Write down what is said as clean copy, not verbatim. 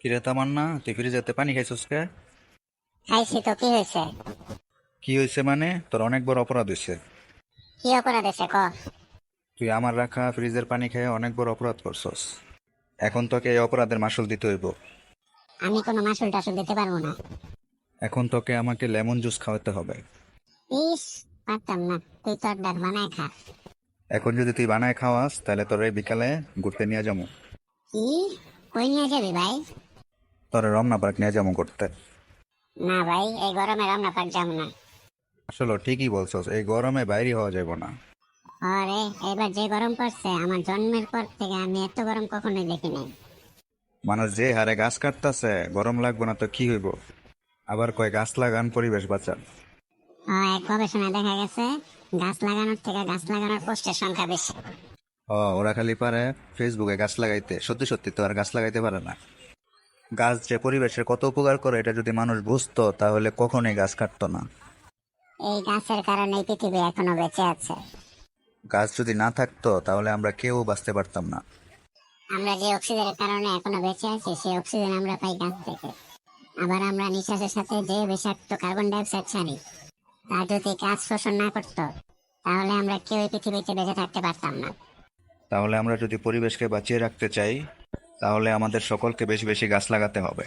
কিরে তামান্না, তুই ফ্রিজেতে পানি খাইছস কে? খাইছি তো, কি হয়েছে? কি হয়েছে মানে? তোর অনেক বড় অপরাধ হয়েছে। কি অপরাধ হয়েছে ক? তুই আমার রাখা ফ্রিজের পানি খেয়ে অনেক বড় অপরাধ করছস। এখন তোকে এই অপরাধের মাসুল দিতে হইব। আমি কোনো মাসুল টাসুল দিতে পারবো না। এখন তোকে আমাকে লেমন জুস খাওয়াতে হবে। ইস, পারতাম না, তুই তোর ডাক বানায় খা। এখন যদি তুই বানায় খাওয়াস তাহলে তোর এই বিকালে ঘুরতে নিয়ে যাবো। কি? কই নিয়ে যাবি ভাই? তোর রমনা পার্ক নিয়ে যাবো করতে। না ভাই, এই গরমে রান্না পাক যাবো না। আসলে ঠিকই বলছস, এই গরমে বাইরে হওয়া যাবে না। আরে, এবার যে গরম পড়ছে, আমার জন্মের পর থেকে আমি এত গরম কখনোই দেখি নাই। মানুষ যে হারে গাছ কাটতাছে, গরম লাগবে না তো কি হইব? আবার কয় গাছ লাগান পরিবেশ বাঁচান। এক গবেষণায় দেখা গেছে, গাছ লাগানোর থেকে গাছ লাগানোর পোস্টের সংখ্যা বেশি। ওরা খালি পারে ফেসবুকে গাছ লাগাইতে, সত্যি সত্যি তো আর গাছ লাগাইতে পারে না। গাছ যে পরিবেশের কত উপকার করে এটা যদি মানুষ বুঝতো তাহলে কখনোই গাছ কাটতো না। এই গাছের কারণে পৃথিবী এখনো বেঁচে আছে। গাছ যদি না থাকতো তাহলে আমরা কেউ বাঁচতে পারতাম না। আমরা যে অক্সিজেনের কারণে এখনো বেঁচে আছি, সেই অক্সিজেন আমরা পাই গাছ থেকে। আবার আমরা নিঃশ্বাসের সাথে যে বিষাক্ত কার্বন ডাই অক্সাইড ছাড়ি, তা যদি গাছ শোষণ না করতো, তাহলে আমরা কেউ এই পৃথিবীতে বেঁচে থাকতে পারতাম না। তাহলে আমরা যদি পরিবেশকে বাঁচিয়ে রাখতে চাই তাহলে আমাদের সকলকে বেশি বেশি গাছ লাগাতে হবে।